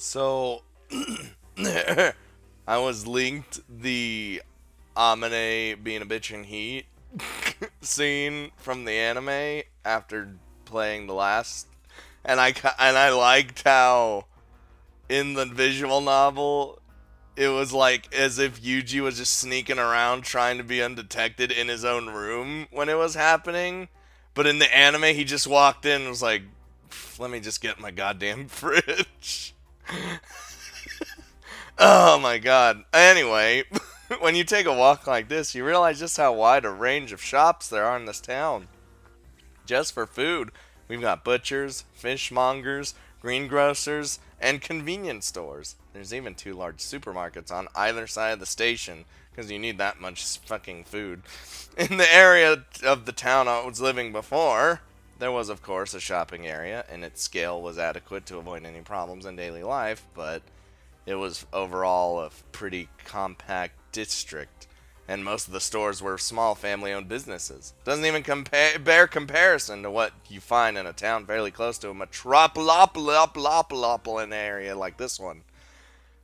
So, I was linked the Amane being a bitch in heat scene from the anime after playing the last, and I liked how in the visual novel it was like as if Yuji was just sneaking around trying to be undetected in his own room when it was happening, but in the anime he just walked in and was like, "Let me just get my goddamn fridge." Oh my god. Anyway, when you take a walk like this, you realize just how wide a range of shops there are in this town. Just for food, we've got butchers, fishmongers, greengrocers, and convenience stores. There's even two large supermarkets on either side of the station because you need that much fucking food. In the area of the town I was living before, there was, of course, a shopping area, and its scale was adequate to avoid any problems in daily life, but it was overall a pretty compact district, and most of the stores were small family-owned businesses. Doesn't even bear comparison to what you find in a town fairly close to a metropolitan area like this one.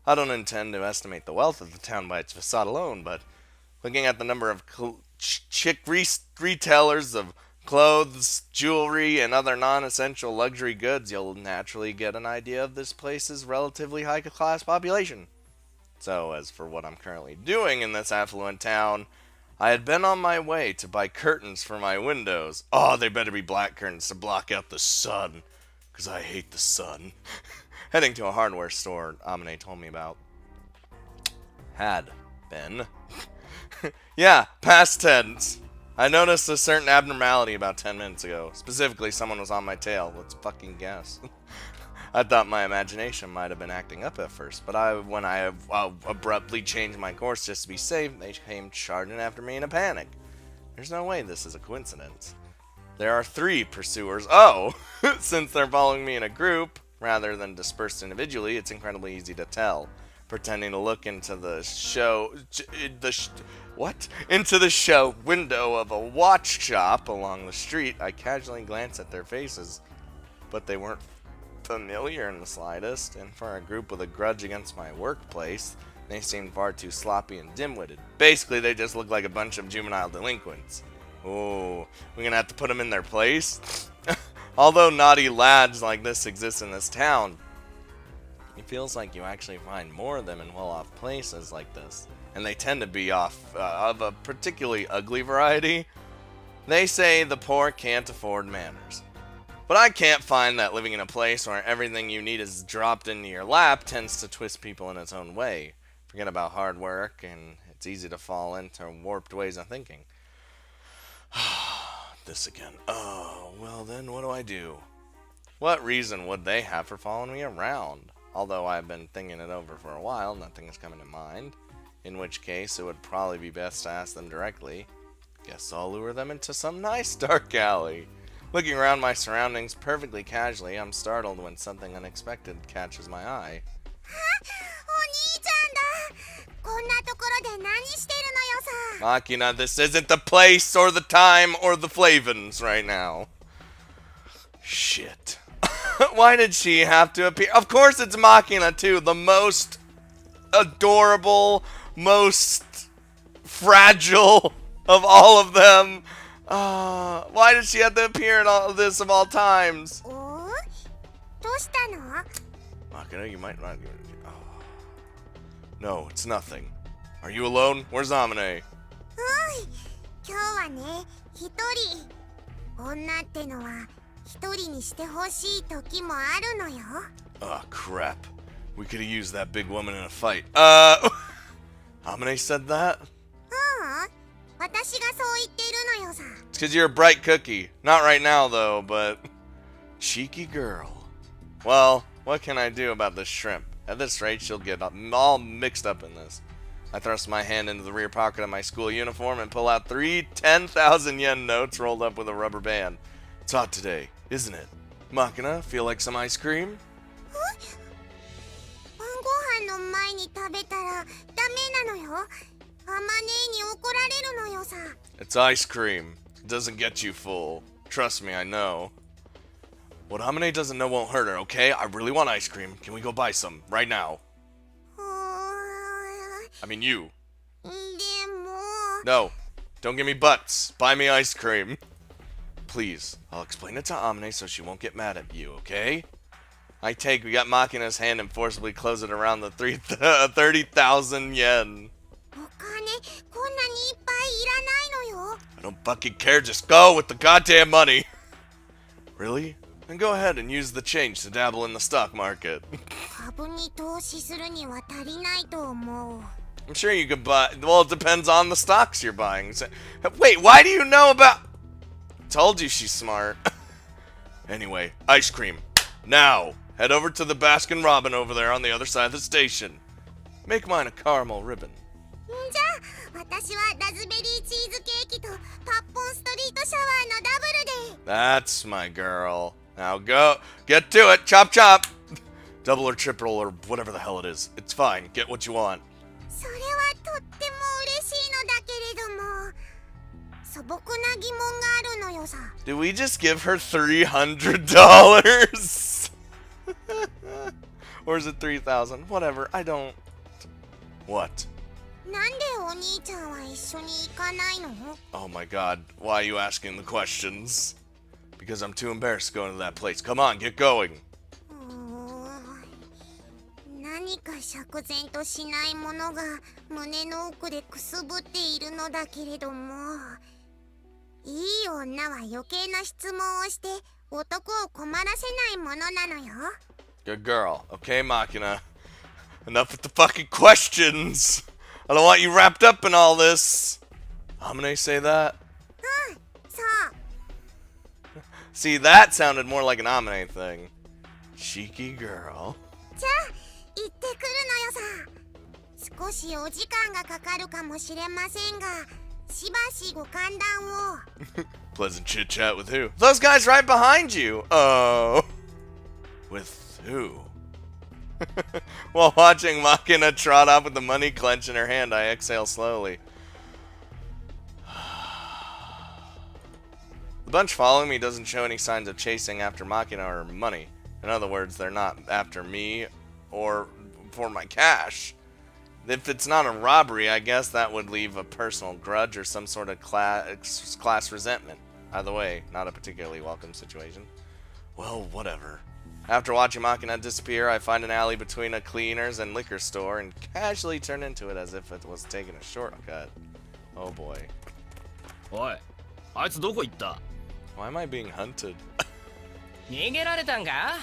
I don't intend to estimate the wealth of the town by its facade alone, but looking at the number of chick retailers of clothes, jewelry, and other non-essential luxury goods, you'll naturally get an idea of this place's relatively high-class population. So, as for what I'm currently doing in this affluent town, I had been on my way to buy curtains for my windows. Oh, they better be black curtains to block out the sun, 'cause I hate the sun. Heading to a hardware store Amine told me about. Had been. Yeah, past tense. I noticed a certain abnormality about 10 minutes ago. Specifically, someone was on my tail. Let's fucking guess. I thought my imagination might have been acting up at first, but when I abruptly changed my course just to be safe, they came charging after me in a panic. There's no way this is a coincidence. There are 3 pursuers. Oh, since they're following me in a group, rather than dispersed individually, it's incredibly easy to tell. Pretending to look into the into the show window of a watch shop along the street, I casually glanced at their faces, but they weren't familiar in the slightest, and for a group with a grudge against my workplace, they seemed far too sloppy and dim-witted. Basically, they just look like a bunch of juvenile delinquents. Oh, we're gonna have to put them in their place? Although naughty lads like this exist in this town, it feels like you actually find more of them in well-off places like this. And they tend to be of a particularly ugly variety. They say the poor can't afford manners. But I can't find that living in a place where everything you need is dropped into your lap tends to twist people in its own way. Forget about hard work, and it's easy to fall into warped ways of thinking. This again. Oh, well then what do I do? What reason would they have for following me around? Although I've been thinking it over for a while, nothing is coming to mind. In which case, it would probably be best to ask them directly. Guess I'll lure them into some nice dark alley. Looking around my surroundings perfectly casually, I'm startled when something unexpected catches my eye. Makina, this isn't the place or the time or the flavins right now. Shit. Why did she have to appear? Of course it's Makina too, the most adorable, most fragile of all of them. Why did she have to appear in all of this of all times? Makina, you might not... Oh. No, it's nothing. Are you alone? Where's Amine? Oh, crap. We could have used that big woman in a fight. Amine said that? It's because you're a bright cookie. Not right now, though, but... Cheeky girl. Well, what can I do about this shrimp? At this rate, she'll get all mixed up in this. I thrust my hand into the rear pocket of my school uniform and pull out 3 10,000 yen notes rolled up with a rubber band. It's hot today, isn't it? Makina, feel like some ice cream? It's ice cream. It doesn't get you full. Trust me, I know. What Amine doesn't know won't hurt her, okay? I really want ice cream. Can we go buy some right now? I mean you. でも No. Don't give me butts. Buy me ice cream. Please. I'll explain it to Amine so she won't get mad at you, okay? We got Makina's hand and forcibly close it around the 30,000 yen. お金こんなにいっぱいいらないのよ I don't fucking care. Just go with the goddamn money. Really? Then go ahead and use the change to dabble in the stock market. 株に投資するには足りないと思う I'm sure you could buy. Well, it depends on the stocks you're buying. Wait, why do you know about? Told you she's smart. Anyway, ice cream. Now, head over to the Baskin Robin over there on the other side of the station. Make mine a caramel ribbon. じゃあ私はラズベリーチーズケーキとパッポンストリートシャワーのダブルで That's my girl. Now go. Get to it. Chop chop. Double or triple or whatever the hell it is. It's fine. Get what you want. それはとっても嬉しいのだけれども素朴な疑問があるのよさ Did we just give her $300? Or is it 3,000? Whatever. I don't. What? なんでお兄ちゃんは一緒に行かないの Oh my god. Why are you asking the questions? Because I'm too embarrassed to go into that place. Come on, get going. 何か釈然としないものが胸の奥でくすぶっているのだけれどもいい女は余計な質問をして男を困らせないものなのよ Good girl. Okay, Makina. Enough with the fucking questions. I don't want you wrapped up in all this. Amine say that? そう See, that sounded more like an Amine thing. Cheeky girl. じゃあ行ってくるのよさ少しお時間がかかるかもしれませんがしばしご歓談を Pleasant chit chat with who? Those guys right behind you. Oh. With who? While watching Makina trot off with the money clench in her hand, I exhale slowly. The bunch following me doesn't show any signs of chasing after Makina or money. In other words, they're not after me or for my cash. If it's not a robbery, I guess that would leave a personal grudge or some sort of class resentment. Either way, not a particularly welcome situation. Well, whatever. After watching Makina disappear, I find an alley between a cleaners and liquor store and casually turn into it as if it was taking a shortcut. Oh boy. おい、あいつどこ行った？ Why am I being hunted? 逃げられたんか？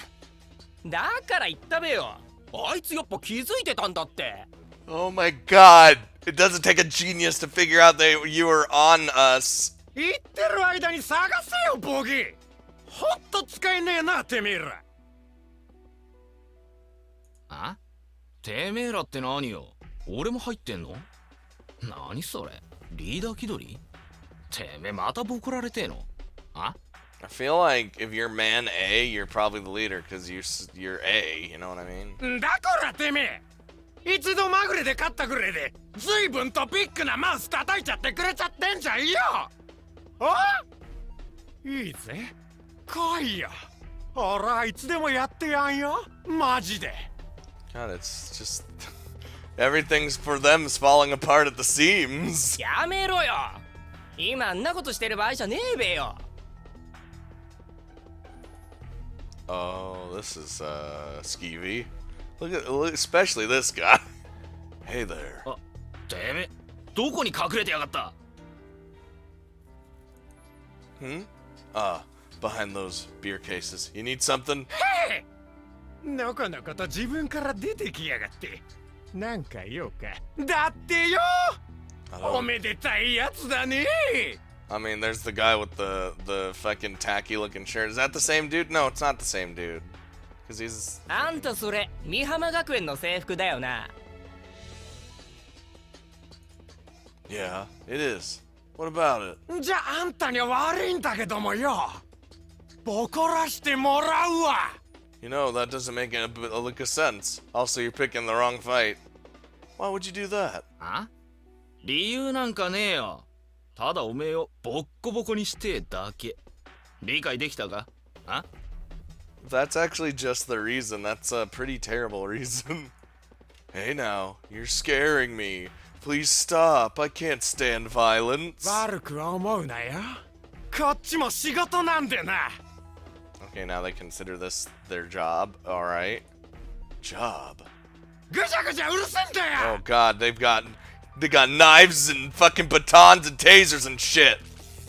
だから言ったべよ。あいつやっぱ気づいてたんだって。Oh my god! It doesn't take a genius to figure out that you were on us. 言ってる間に探せよ、ボギー。ほんと使えねえな、てめえら。あ？てめえらって何よ？俺も入ってんの？何それ？リーダー気取り？てめえまたボコられてえの？あ？ I feel like if you're man A, you're probably the leader because you're A, you know what I mean? だからてめえ一度まぐれで勝ったぐらいで随分とビッグなマウス叩いちゃってくれちゃってんじゃんよあいいぜ来いよ俺はいつでもやってやんよマジで God, it's just... Everything's for them is falling apart at the seams. やめろよ今あんなことしてる場合じゃねえべよ Oh, this is, skeevy. Look, especially this guy. Hey there. あてめえどこに隠れてやがった Hmm? Behind those beer cases. You need something? へえのこのこと自分から出てきやがってなんか用かだってよおめでたいやつだね I mean, there's the guy with the fucking tacky looking shirt. Is that the same dude? No, it's not the same dude. Because he's... あんたそれ美浜学園の制服だよな Yeah, it is. What about it? じゃああんたには悪いんだけどもよボコらしてもらうわ You know, that doesn't make a lick of sense. Also, you're picking the wrong fight. Why would you do that? あ理由なんかねえよただおめえをボッコボコにしてだけ理解できたかあ That's actually just the reason. That's a pretty terrible reason. Hey now, you're scaring me. Please stop. I can't stand violence. 悪くは思うなよ。こっちも仕事なんでな。Okay, now they consider this their job. Alright. Job. ぐちゃぐちゃうるせんだ Oh よ。 god, they got knives and fucking batons and tasers and shit.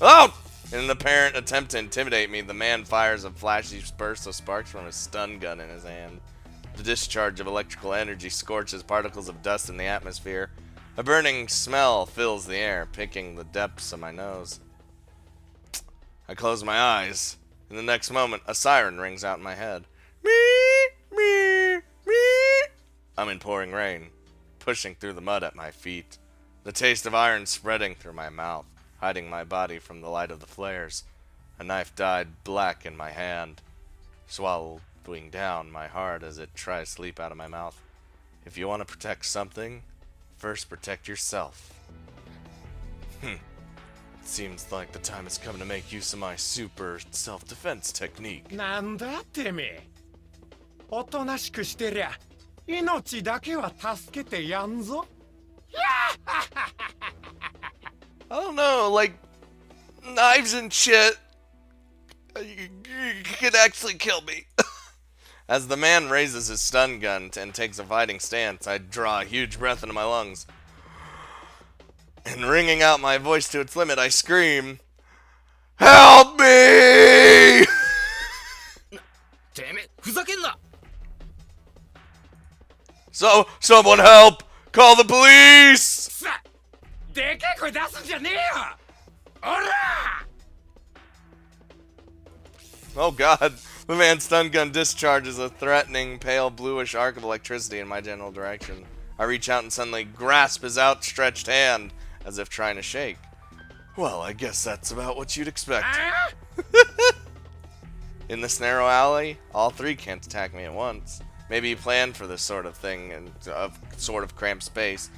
Oh! In an apparent attempt to intimidate me, the man fires a flashy burst of sparks from his stun gun in his hand. The discharge of electrical energy scorches particles of dust in the atmosphere. A burning smell fills the air, picking the depths of my nose. I close my eyes. In the next moment, a siren rings out in my head. Me, me, me. I'm in pouring rain, pushing through the mud at my feet. The taste of iron spreading through my mouth, hiding my body from the light of the flares. A knife dyed black in my hand, swallowing down my heart as it tries to leap out of my mouth. If you want to protect something, first protect yourself. It seems like the time has come to make use of my super self-defense technique. なんだてめえ。おとなしくしてりゃ、命だけは助けてやんぞ。 I don't know, like, knives and shit could actually kill me. As the man raises his stun gun and takes a fighting stance, I draw a huge breath into my lungs. And wringing out my voice to its limit, I scream, "Help me!" てめえふざけんな。 So, someone help! Call the police! さ、でけえ声出すんじゃねえよ。おら！ Oh god, the man's stun gun discharges a threatening, pale bluish arc of electricity in my general direction. I reach out and suddenly grasp his outstretched hand, as if trying to shake. Well, I guess that's about what you'd expect. あ？ In this narrow alley, all three can't attack me at once. Maybe he planned for this sort of thing in a sort of cramped space.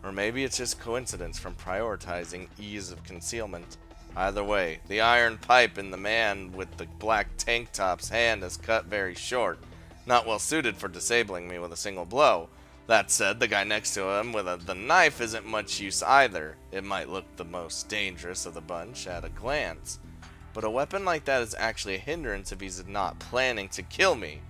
Or maybe it's just coincidence from prioritizing ease of concealment. Either way, the iron pipe in the man with the black tank top's hand is cut very short, not well suited for disabling me with a single blow. That said, the guy next to him with the knife isn't much use either. It might look the most dangerous of the bunch at a glance, but a weapon like that is actually a hindrance if he's not planning to kill me.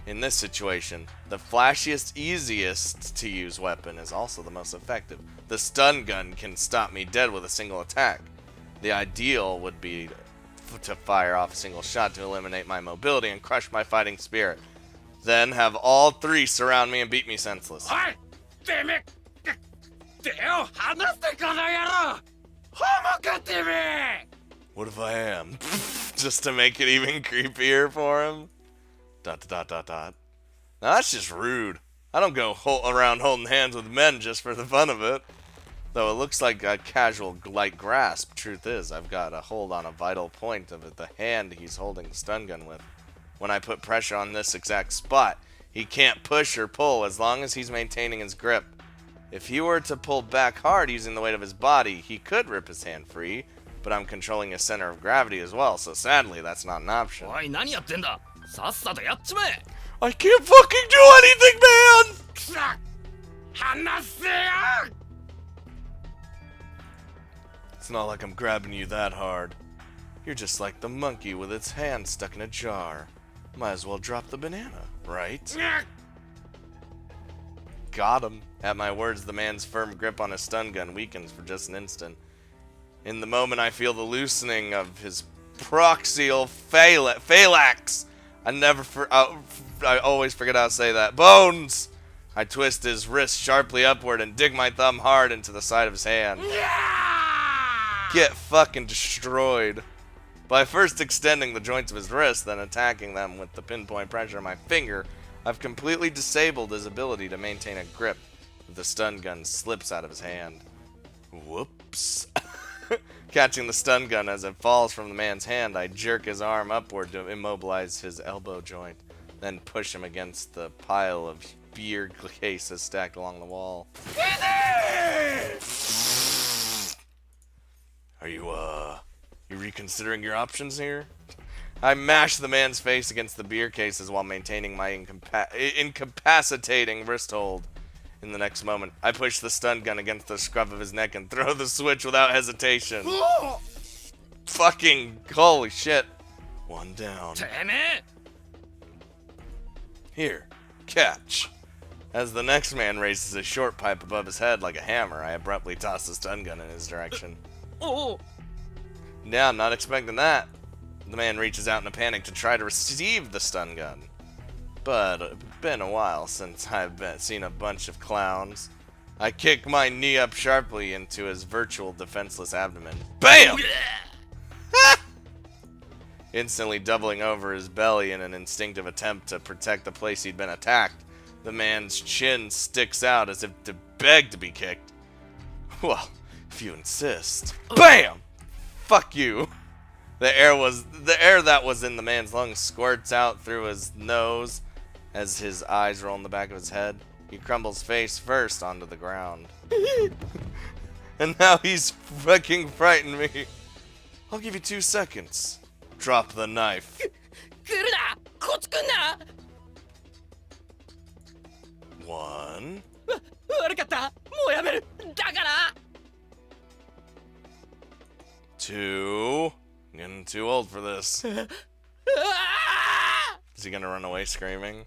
In this situation, the flashiest, easiest to use weapon is also the most effective. The stun gun can stop me dead with a single attack. The ideal would be to fire off a single shot to eliminate my mobility and crush my fighting spirit. Then have all three surround me and beat me senseless. おい、てめえ、手を離してこの野郎。ホモかてめえ。 What if I am? Just to make it even creepier for him? ... Now that's just rude. I don't go around holding hands with men just for the fun of it. Though it looks like a casual light grasp, truth is, I've got a hold on a vital point of the hand he's holding the stun gun with. When I put pressure on this exact spot, he can't push or pull as long as he's maintaining his grip. If he were to pull back hard using the weight of his body, he could rip his hand free, but I'm controlling his center of gravity as well, so sadly that's not an option. おい何やってんだ。さっさとやっちまえ。 I can't fucking do anything, man! くそ、離せよ。 It's not like I'm grabbing you that hard. You're just like the monkey with its hand stuck in a jar. Might as well drop the banana, right? Got him. At my words, the man's firm grip on his stun gun weakens for just an instant. In the moment, I feel the loosening of his proxial phalanx. I always forget how to say that. Bones! I twist his wrist sharply upward and dig my thumb hard into the side of his hand. Get fucking destroyed. By first extending the joints of his wrist, then attacking them with the pinpoint pressure of my finger, I've completely disabled his ability to maintain a grip. The stun gun slips out of his hand. Whoops. Catching the stun gun as it falls from the man's hand, I jerk his arm upward to immobilize his elbow joint, then push him against the pile of beer cases stacked along the wall. Are you reconsidering your options here? I mash the man's face against the beer cases while maintaining my incapacitating wrist hold. In the next moment, I push the stun gun against the scruff of his neck and throw the switch without hesitation. Fucking holy shit. One down. てめえ Here, catch. As the next man raises his short pipe above his head like a hammer, I abruptly toss the stun gun in his direction. おお Yeah, I'm not expecting that. The man reaches out in a panic to try to receive the stun gun. But it's been a while since I've seen a bunch of clowns. I kick my knee up sharply into his virtual defenseless abdomen. BAM! Instantly doubling over his belly in an instinctive attempt to protect the place he'd been attacked. The man's chin sticks out as if to beg to be kicked. Well, if you insist. BAM! Fuck you. The air that was in the man's lungs squirts out through his nose as his eyes roll in the back of his head. He crumbles face first onto the ground. And now he's fucking frightened me. I'll give you 2 seconds. Drop the knife. 来るなこっち来んな 1. 悪かったもうやめるだから 2. I'm getting too old for this. うわ Is he gonna run away screaming?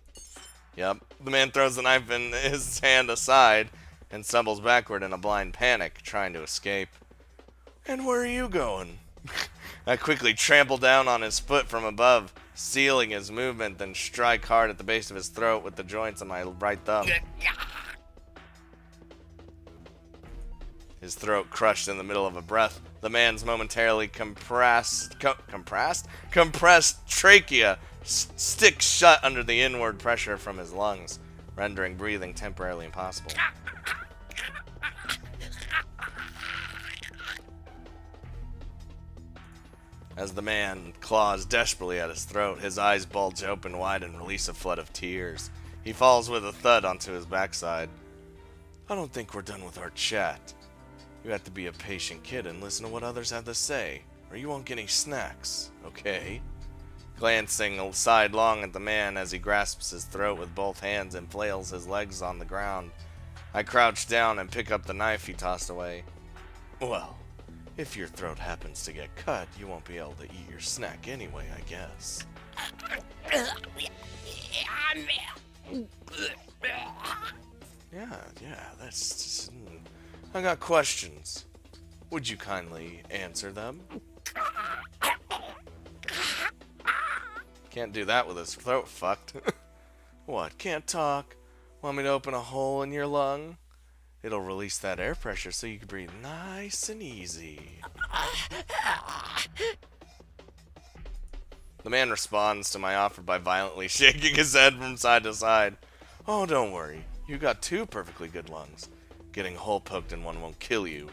Yep. The man throws the knife in his hand aside and stumbles backward in a blind panic, trying to escape. And where are you going? I quickly trample down on his foot from above, sealing his movement, then strike hard at the base of his throat with the joints of my right thumb. His throat crushed in the middle of a breath. The man's momentarily compressed trachea sticks shut under the inward pressure from his lungs, rendering breathing temporarily impossible. As the man claws desperately at his throat, his eyes bulge open wide and release a flood of tears. He falls with a thud onto his backside. I don't think we're done with our chat. You have to be a patient kid and listen to what others have to say, or you won't get any snacks, okay? Glancing sidelong at the man as he grasps his throat with both hands and flails his legs on the ground, I crouch down and pick up the knife he tossed away. Well, if your throat happens to get cut, you won't be able to eat your snack anyway, I guess. Yeah, that's just... I got questions. Would you kindly answer them? Can't do that with his throat fucked. What, can't talk? Want me to open a hole in your lung? It'll release that air pressure so you can breathe nice and easy. The man responds to my offer by violently shaking his head from side to side. Oh, don't worry. You got 2 perfectly good lungs. Getting a hole poked in one won't kill you.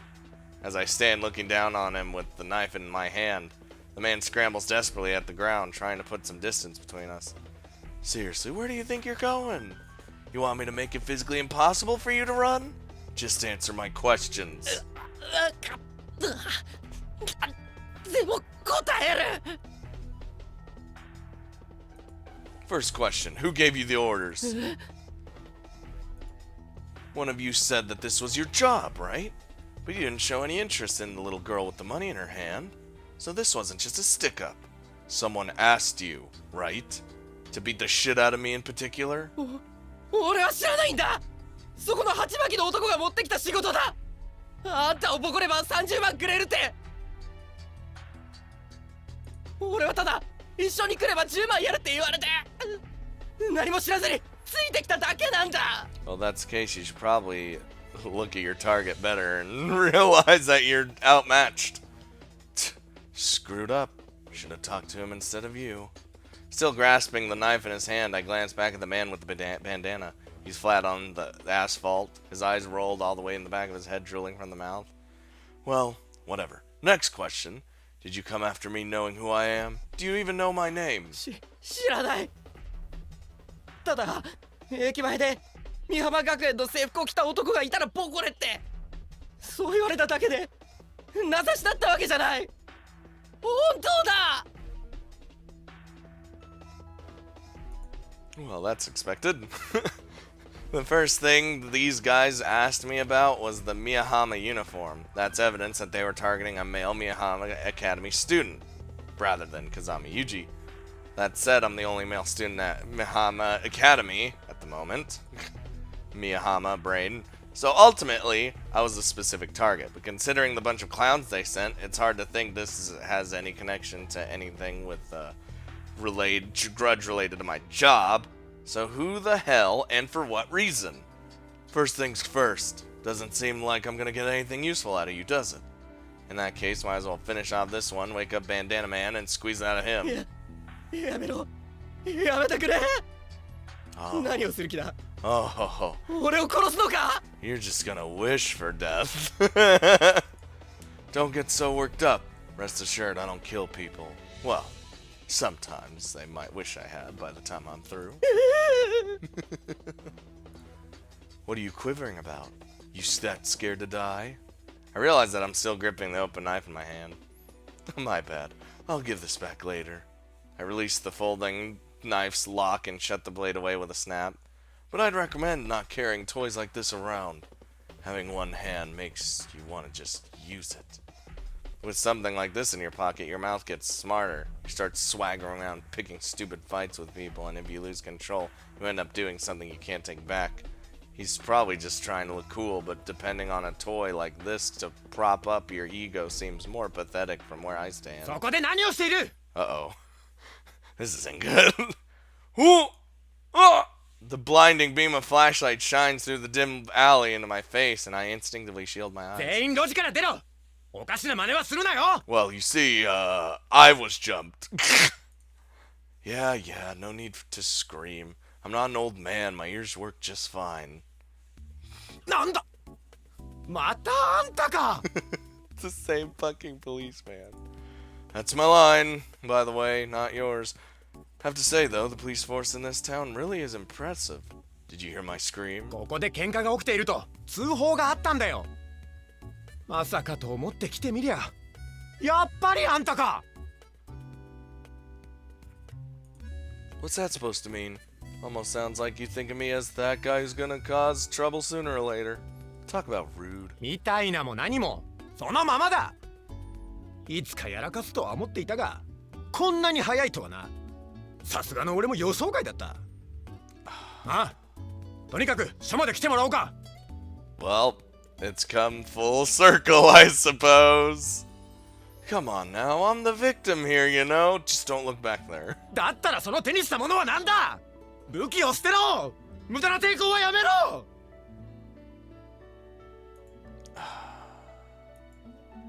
As I stand looking down on him with the knife in my hand, the man scrambles desperately at the ground, trying to put some distance between us. Seriously, where do you think you're going? You want me to make it physically impossible for you to run? Just answer my questions. でも答える First question, who gave you the orders? One of you said that this was your job, right? But you didn't show any interest in the little girl with the money in her hand. So this wasn't just a stick-up. Someone asked you, right? To beat the shit out of me in particular? 俺は知らないんだそこの鉢巻きの男が持ってきた仕事だあんたをボコれば30万くれるって俺はただ一緒に来れば10万やるって言われて何も知らずについてきただけなんだ Well, that's the case. You should probably look at your target better and realize that you're outmatched. Screwed up. Should have talked to him instead of you. Still grasping the knife in his hand, I glance back at the man with the bandana. He's flat on the asphalt, his eyes rolled all the way in the back of his head, drooling from the mouth. Well, whatever. Next question. Did you come after me knowing who I am? Do you even know my name? 知らないただ駅前で美浜学園の制服を着た男がいたらボコれってそう言われただけで名指しだったわけじゃない本当だ Well, that's expected. The first thing these guys asked me about was the Miyahama uniform. That's evidence that they were targeting a male Miyahama Academy student, rather than Kazami Yuji. That said, I'm the only male student at Miyahama Academy at the moment. Miyahama brain. So ultimately, I was a specific target. But considering the bunch of clowns they sent, it's hard to think this has any connection to anything with grudge related to my job. So who the hell and for what reason? First things first. Doesn't seem like I'm gonna get anything useful out of you, does it? In that case, might as well finish off this one, wake up Bandana Man, and squeeze it out of him. やめろやめてくれ Oh, 何をする気だ oh, 俺を殺すのか you're just gonna wish for death. Don't get so worked up. Rest assured, I don't kill people. Well, sometimes they might wish I had by the time I'm through. What are you quivering about? You that scared to die? I realize that I'm still gripping the open knife in my hand. My bad. I'll give this back later. I release the folding knife's lock and shut the blade away with a snap. But I'd recommend not carrying toys like this around. Having one hand makes you want to just use it. With something like this in your pocket, your mouth gets smarter. You start swaggering around, picking stupid fights with people, and if you lose control, you end up doing something you can't take back. He's probably just trying to look cool, but depending on a toy like this to prop up your ego seems more pathetic from where I stand. そこで何をしている Uh-oh. This isn't good. Ooh! Ah! The blinding beam of flashlight shines through the dim alley into my face, and I instinctively shield my eyes. 全員路地から出ろおかしな真似はするなよ Well, you see, I was jumped. Yeah, no need to scream. I'm not an old man, my ears work just fine. なんだまたあんたか It's the same fucking policeman. That's my line, by the way, not yours. Have to say, though, the police force in this town really is impressive. Did you hear my scream? ここで喧嘩が起きていると通報があったんだよまさかと思って来てみりゃやっぱりあんたか What's that supposed to mean? Almost sounds like you think of me as that guy who's gonna cause trouble sooner or later. Talk about rude. みたいなも何もそのままだいつかやらかすとは思っていたがこんなに早いとはなさすがの俺も予想外だったああとにかく署まで来てもらおうか Well, it's come full circle, I suppose. Come on now, I'm the victim here, you know? Just don't look back there. だったらその手にしたものは何だ武器を捨てろ無駄な抵抗はやめろ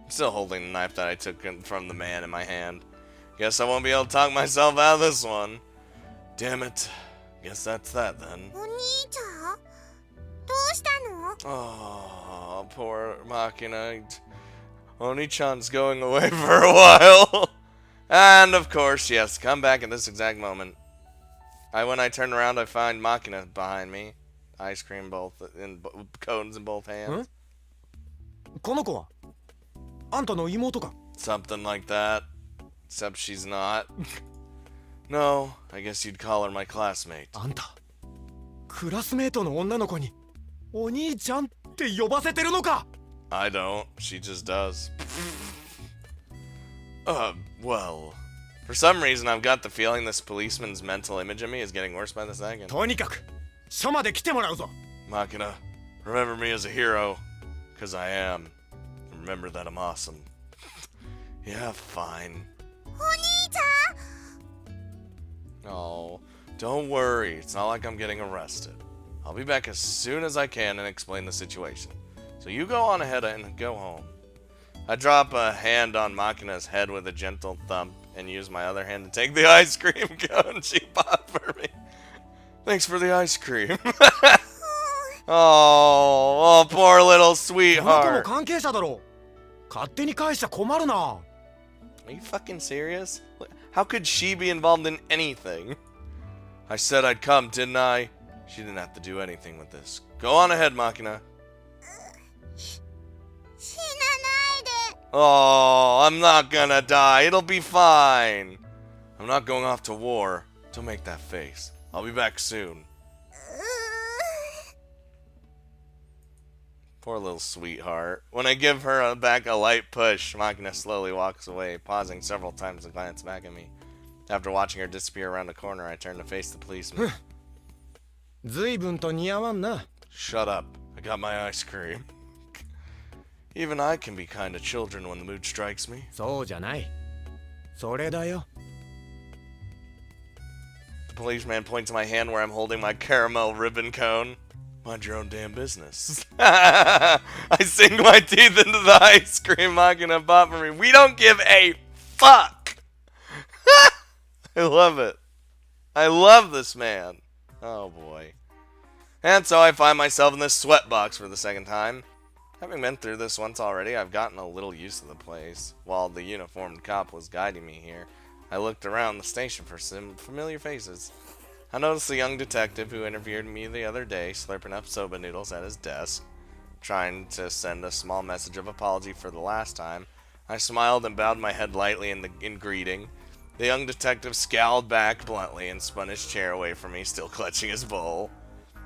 I'm still holding the knife that I took from the man in my hand. Guess I won't be able to talk myself out of this one. Damn it. Guess that's that then. お兄ちゃんどうしたの Oh, poor Machina. Oni-chan's going away for a while. And of course, yes, come back at this exact moment. When I turn around, I find Machina behind me. Ice cream cones in both hands. この子はあんたの妹か Something like that. Except she's not. No, I guess you'd call her my classmate. あんたクラスメートの女の子にお兄ちゃんって呼ばせてるのか I don't. She just does. Well. For some reason, I've got the feeling this policeman's mental image of me is getting worse by the second. とにかく署まで来てもらうぞ Machina, remember me as a hero. Because I am. Remember that I'm awesome. Yeah, fine. お兄ちゃん Oh, don't worry. It's not like I'm getting arrested. I'll be back as soon as I can and explain the situation. So you go on ahead and go home. I drop a hand on Machina's head with a gentle thump and use my other hand to take the ice cream cone she bought for me. Thanks for the ice cream. Oh, poor little この子も sweetheart. 関係者だろう勝手に返しちゃ困るな Are you fucking serious? How could she be involved in anything? I said I'd come, didn't I? She didn't have to do anything with this. Go on ahead, Machina. 死なないで Oh, I'm not gonna die. It'll be fine. I'm not going off to war. Don't make that face. I'll be back soon. Poor little sweetheart. When I give her back a light push, Machina slowly walks away, pausing several times to glance back at me. After watching her disappear around the corner, I turn to face the policeman. 随分と似合わんな。 Shut up. I got my ice cream. Even I can be kind to children when the mood strikes me. そうじゃない。それだよ。 The policeman points to my hand where I'm holding my caramel ribbon cone. Mind your own damn business. I sink my teeth into the ice cream Machina bought for me. We don't give a fuck. I love it. I love this man. Oh boy. And so I find myself in this sweatbox for the second time. Having been through this once already, I've gotten a little used to the place. While the uniformed cop was guiding me here, I looked around the station for some familiar faces. I noticed the young detective who interviewed me the other day slurping up soba noodles at his desk, trying to send a small message of apology for the last time. I smiled and bowed my head lightly in greeting. The young detective scowled back bluntly and spun his chair away from me, still clutching his bowl.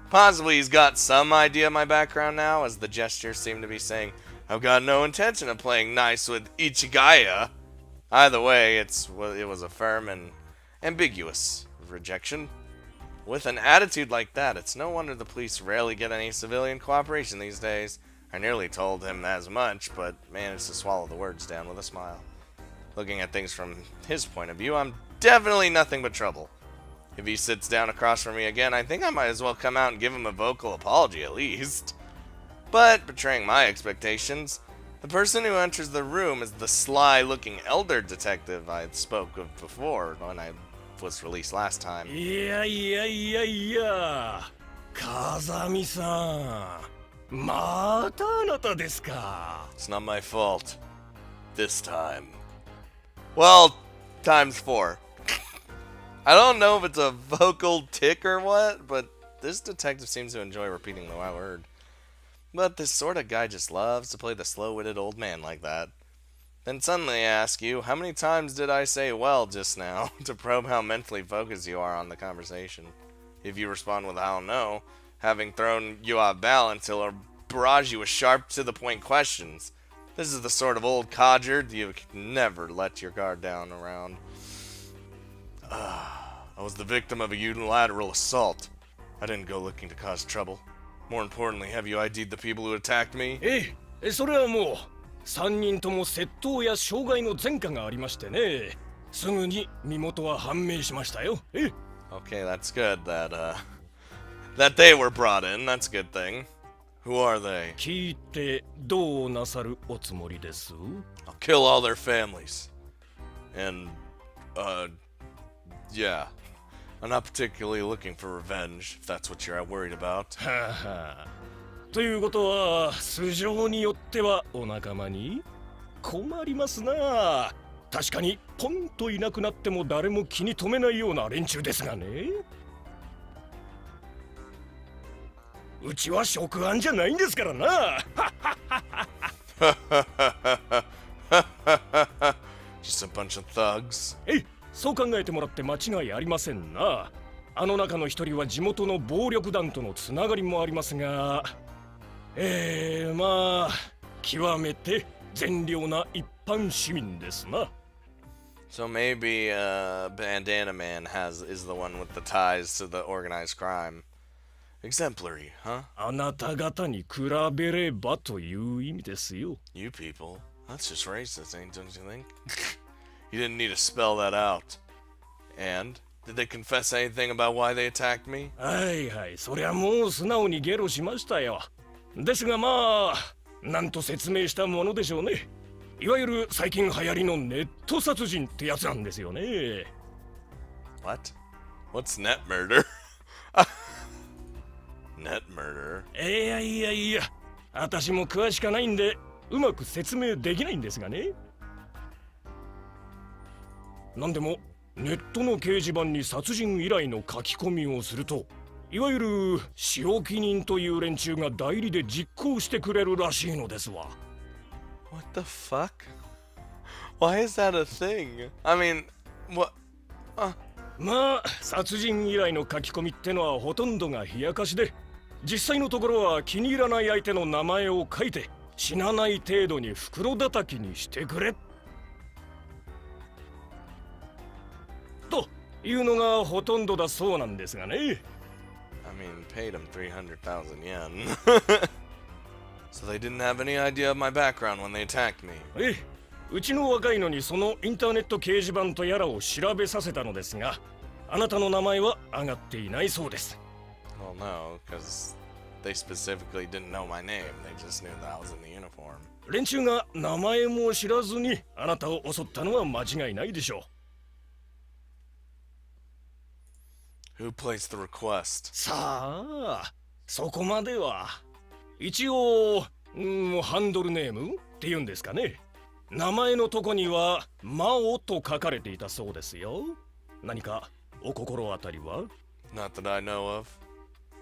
Possibly he's got some idea of my background now, as the gesture seemed to be saying, I've got no intention of playing nice with Ichigaya. Either way, it was a firm and ambiguous rejection. With an attitude like that, it's no wonder the police rarely get any civilian cooperation these days. I nearly told him as much, but managed to swallow the words down with a smile. Looking at things from his point of view, I'm definitely nothing but trouble. If he sits down across from me again, I think I might as well come out and give him a vocal apology at least. But, betraying my expectations, the person who enters the room is the sly-looking elder detective I had spoke of before when I was released last time. いやいやいやいや。風見さん。またあなたですか。 It's not my fault. This time. Well, times 4. I don't know if it's a vocal tick or what, but this detective seems to enjoy repeating the word. But this sort of guy just loves to play the slow-witted old man like that. Then suddenly I ask you, how many times did I say well just now to probe how mentally focused you are on the conversation? If you respond with I don't know, having thrown you off balance, he'll barrage you with sharp to-the-point questions. This is the sort of old codger you can never let your guard down around. I was the victim of a unilateral assault. I didn't go looking to cause trouble. More importantly, have you ID'd the people who attacked me? それはもう3人とも窃盗や傷害の前科がありましてね。すぐに身元は判明しましたよ。Okay, that's good that they were brought in. That's a good thing. Who are they? 聞いてどうなさるおつもりです？ I'll kill all their families. And, yeah. I'm not particularly looking for revenge, if that's what you're worried about. はは。ということは素性によってはお仲間に困りますな。確かにポンといなくなっても誰も気に留めないような連中ですがね。うちは職案じゃないんですからな。Just a bunch of thugs. そう考えてもらって間違いありませんな。あの中の一人は地元の暴力団とのつながりもありますが、まあ極めて善良な一般市民ですな。So maybe Bandana Man is the one with the ties to the organized crime. Exemplary, huh? あなた方に比べればという意味ですよ。You people. That's just racist, don't you think? You didn't need to spell that out. And did they confess anything about why they attacked me? はいはい、そりゃもう素直にゲロしましたよ。ですがまあ、なんと説明したものでしょうね。いわゆる最近流行りのネット殺人ってやつなんですよね。What? What's net murder? Net murder? いやいやいや、私も詳しかないんでうまく説明できないんですがね。なんでもネットの掲示板に殺人依頼の書き込みをすると、いわゆる仕置き人という連中が代理で実行してくれるらしいのですわ。What the fuck? Why is that a thing? I mean, what? まあ殺人依頼の書き込みってのはほとんどが冷やかしで、実際のところは気に入らない相手の名前を書いて死なない程度に袋叩きにしてくれというのがほとんどだそうなんですがね。I mean, paid him 300,000 yen. So they didn't have any idea of my background when they attacked me. うちの若いのにそのインターネット掲示板とやらを調べさせたのですが、あなたの名前は上がっていないそうです。Well, no, because they specifically didn't know my name. They just knew that I was in the uniform. 連中が名前も知らずにあなたを襲ったのは間違いないでしょう。Who placed the request? さあ、そこまでは。一応、ハンドルネームって言うんですかね。名前のとこには「マオ」と書かれていたそうですよ。何かお心当たりは？ Not that I know of.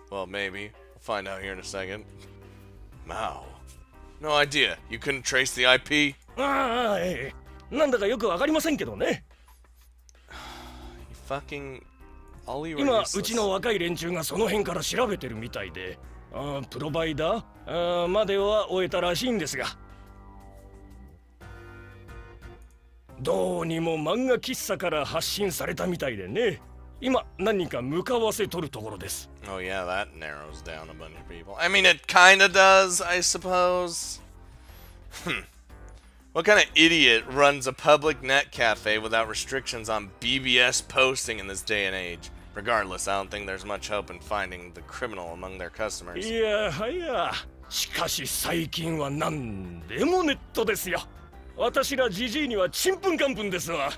Well, maybe. We'll find out here in a second. Mao. No idea. You couldn't trace the IP? ああ、なんだかよくわかりませんけどね。You fucking... All you are 今、 useless. うちの若い連中がその辺から調べてるみたいで、プロバイダーまでは終えたらしいんですが。どうにも漫画喫茶から発信されたみたいでね。今何か向かわせとるところです。Oh yeah, that narrows down a bunch of people. I mean, it kinda does, I suppose. What kind of idiot runs a public net cafe without restrictions on BBS posting in this day and age? Regardless, I don't think there's much hope in finding the criminal among their customers. いやはや、しかし最近は何でもネットですよ。私らジジイにはちんぷんかんぷんですわ。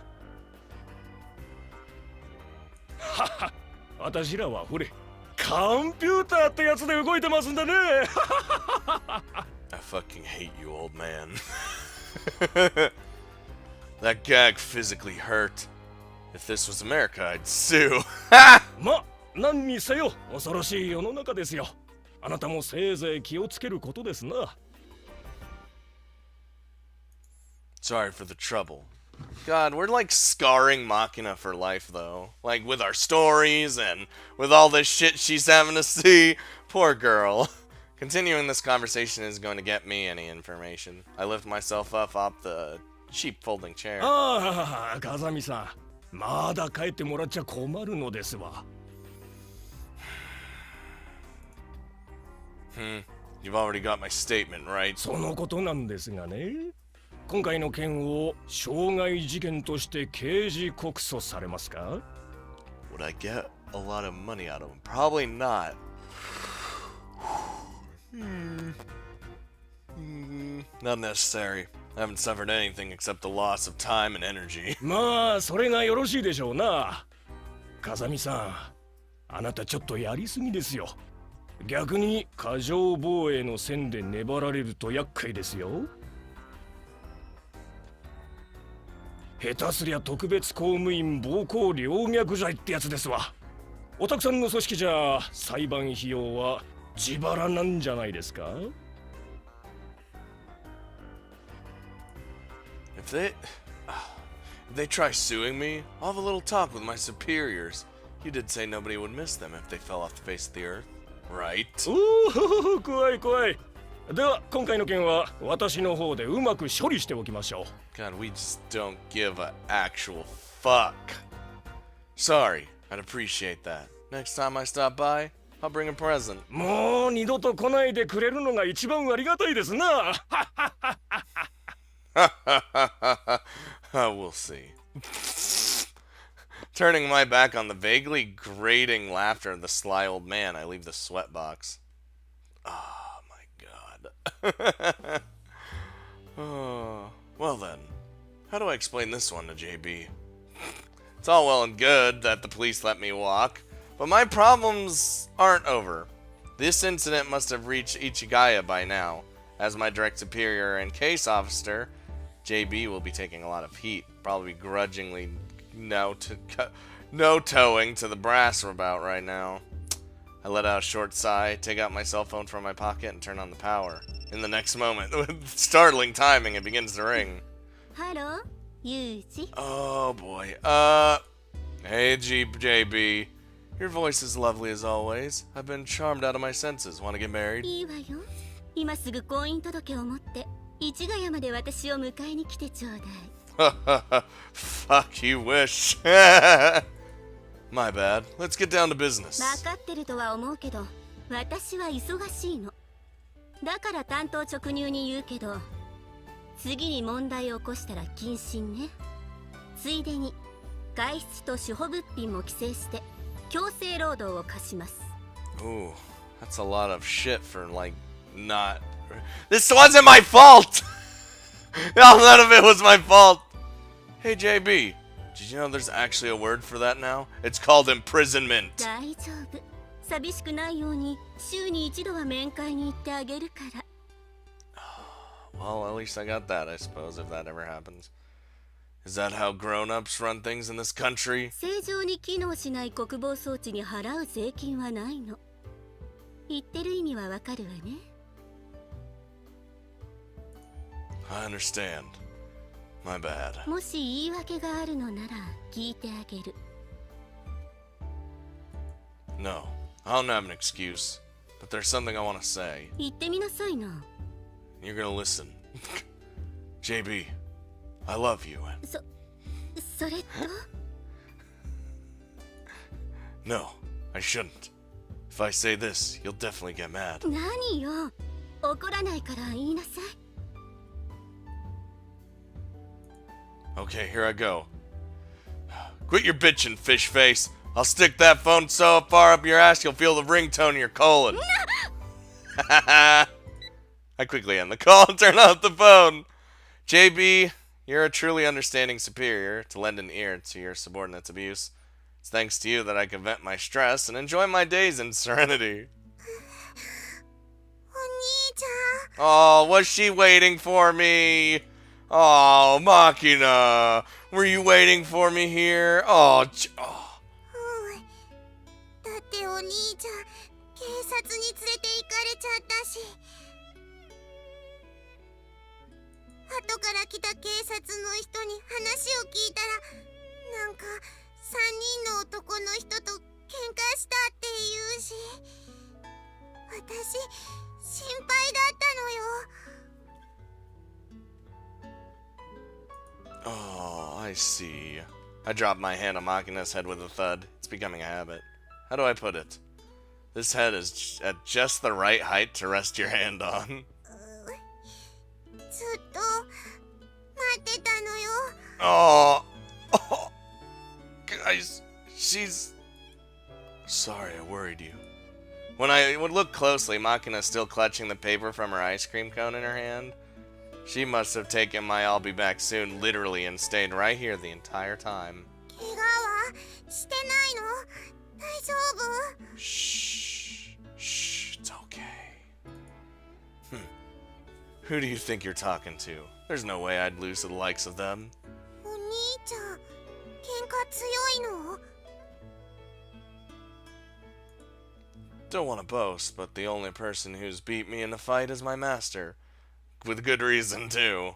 はは、私らはほれ、コンピューターってやつで動いてますんだね。I fucking hate you, old man. That gag physically hurt. If this was America, I'd sue. ま、何にせよ恐ろしい世の中ですよ。あなたもせいぜい気をつけることですな。Sorry for the trouble. God, we're like scarring Machina for life, though. Like, with our stories and with all this shit she's having to see. Poor girl. Continuing this conversation is going to get me any information. I lift myself up off the cheap folding chair. ああ、風見さん、まだ帰ってもらっちゃ困るのですわ。You've already got my statement, right? そのことなんですがね。今回の件を傷害事件として刑事告訴されますか？ Would I get a lot of money out of him? Probably not. Not necessary. I haven't suffered anything except the loss of time and energy. まあ、それがよろしいでしょうな。風見さん、あなたちょっとやりすぎですよ。逆に過剰防衛の線で粘られると厄介ですよ。下手すりゃ特別公務員暴行陵虐罪ってやつですわ。おたくさんの組織じゃ裁判費用は自腹なんじゃないですか？ If they try suing me, I'll have a little talk with my superiors. You did say nobody would miss them if they fell off the face of the earth, right? おお、怖い怖い。では今回の件は私の方でうまく処理しておきましょう。God, we just don't give a actual fuck. Sorry, I'd appreciate that. Next time I stop by, I'll bring a present. もう二度と来ないでくれるのが一番ありがたいですな。We'll see. Turning my back on the vaguely grating laughter of the sly old man, I leave the sweatbox. Oh my god. Oh, well then, how do I explain this one to JB? It's all well and good that the police let me walk, but my problems aren't over. This incident must have reached Ichigaya by now. As my direct superior and case officer, JB will be taking a lot of heat, probably grudgingly no-toeing to the brass about right now. I let out a short sigh, take out my cell phone from my pocket, and turn on the power. In the next moment, with startling timing, it begins to ring. Hello, Yuji. Oh boy. Hey, JB. Your voice is lovely as always. I've been charmed out of my senses. Want to get married? いいわよ。今すぐ婚姻届を持って市ヶ谷まで私を迎えに来てちょうだい。Fuck, you wish. My bad. Let's get down to business. 分かってるとは思うけど、私は忙しいの。だから単刀直入に言うけど、次に問題を起こしたら謹慎ね。ついでに外出と主保物品も規制して強制労働を課します。 Ooh, that's a lot of shit for, like, not... This wasn't my fault! No, none of it was my fault! Hey, JB, did you know there's actually a word for that now? It's called imprisonment. 大丈夫。寂しくないように週に一度は面会に行ってあげるから。 Well, at least I got that, I suppose, if that ever happens. Is that how grown-ups run things in this country? 正常に機能しない国防装置に払う税金はないの。言ってる意味はわかるわね。I understand. My bad. もし言い訳があるのなら聞いてあげる。 No, I don't have an excuse. But there's something I want to say. 言ってみなさいな。 You're gonna listen. JB, I love you. それと No, I shouldn't. If I say this, you'll definitely get mad. 何よ。怒らないから言いなさい。 Okay, here I go. Quit your bitching, fish face. I'll stick that phone so far up your ass you'll feel the ringtone in your colon. I quickly end the call and turn off the phone. JB, you're a truly understanding superior to lend an ear to your subordinate's abuse. It's thanks to you that I can vent my stress and enjoy my days in serenity. お兄ちゃん。 Oh, was she waiting for me? Oh, Machina. Were you waiting for me here? Oh. だってお兄ちゃん警察に連れて行かれちゃったし、後から来た警察の人に話を聞いたら、なんか3人の男の人と喧嘩したって言うし、私心配だったのよ。 Oh, I see. I dropped my hand on Machina's head with a thud. It's becoming a habit. How do I put it? This head is at just the right height to rest your hand on. ずっと待ってたのよ。 Oh, guys, she's... Sorry, I worried you. When I would look closely, Machina's still clutching the paper from her ice cream cone in her hand. She must have taken my I'll be back soon literally and stayed right here the entire time. 怪我はしてないの？大丈夫？ Shh, it's okay. Who do you think you're talking to? There's no way I'd lose to the likes of them. お兄ちゃん、喧嘩強いの？ Don't want to boast, but the only person who's beat me in a fight is my master. With good reason, too.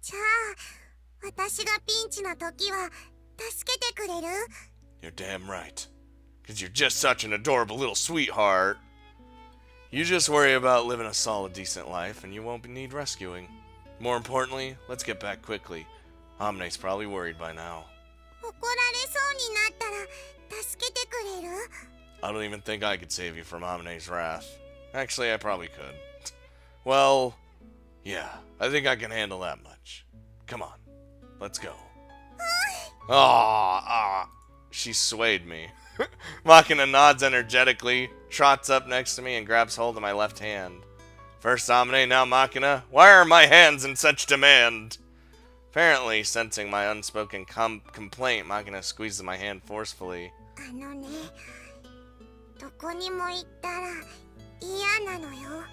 じゃあ、私がピンチの時は助けてくれる？ You're damn right. Because you're just such an adorable little sweetheart. You just worry about living a solid, decent life, and you won't need rescuing. More importantly, let's get back quickly. Amne's probably worried by now. 怒られそうになったら助けてくれる？ I don't even think I could save you from Amne's wrath. Actually, I probably could. Well, yeah, I think I can handle that much. Come on, let's go. She swayed me. Machina nods energetically, trots up next to me, and grabs hold of my left hand. First Amne, now Machina. Why are my hands in such demand? Apparently, sensing my unspoken complaint, Machina squeezes my hand forcefully. あのね、どこにも行ったら嫌なのよ。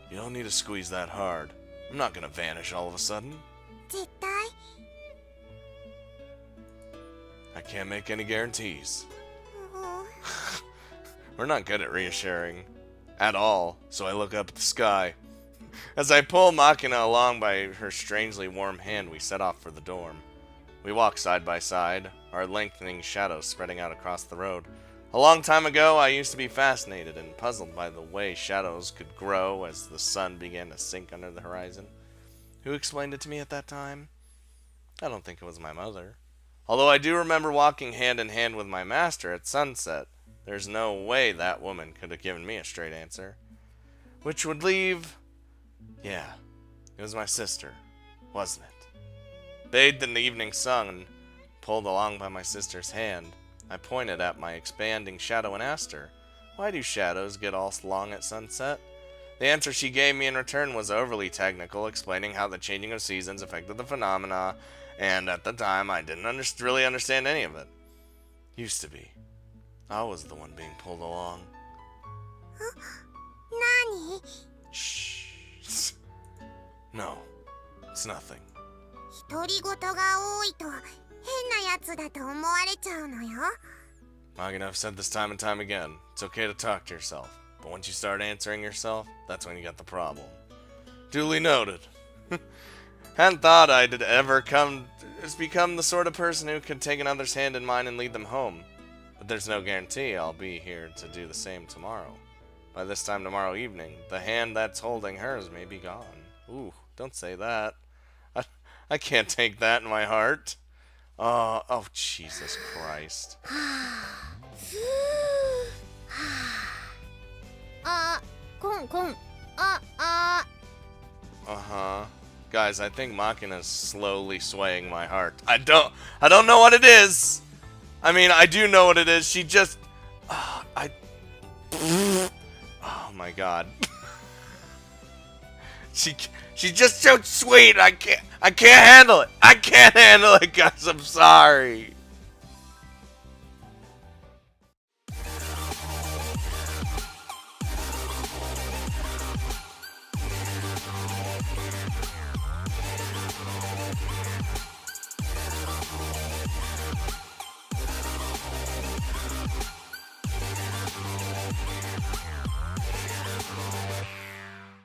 You don't need to squeeze that hard. I'm not gonna vanish all of a sudden. 絶対？ I can't make any guarantees. うん We're not good at reassuring. At all, so I look up at the sky. As I pull Machina along by her strangely warm hand, we set off for the dorm. We walk side by side, our lengthening shadows spreading out across the road. A long time ago, I used to be fascinated and puzzled by the way shadows could grow as the sun began to sink under the horizon. Who explained it to me at that time? I don't think it was my mother. Although I do remember walking hand in hand with my master at sunset, there's no way that woman could have given me a straight answer. Which would leave... Yeah, it was my sister, wasn't it? Bathed in the evening sun, pulled along by my sister's hand, I pointed at my expanding shadow and asked her, "Why do shadows get all long at sunset?" The answer she gave me in return was overly technical, explaining how the changing of seasons affected the phenomena, and at the time I didn't really understand any of it. Used to be. I was the one being pulled along. 何 Shh. No, it's nothing. 独り言が多いと変なやつだと思われちゃうのよ。 Magina, I've said this time and time again. It's okay to talk to yourself, but once you start answering yourself, that's when you got the problem. Duly noted. Hadn't thought I'd ever become the sort of person who could take another's hand in mine and lead them home. But there's no guarantee I'll be here to do the same tomorrow. By this time tomorrow evening, the hand that's holding hers may be gone. Ooh, don't say that. I can't take that in my heart. Oh, Jesus Christ. あ、コン。Uh-huh. Guys, I think Machina's slowly swaying my heart. I don't know what it is. I mean, I do know what it is. She just... oh my god. She's just so sweet. I can't handle it. I can't handle it, guys. I'm sorry.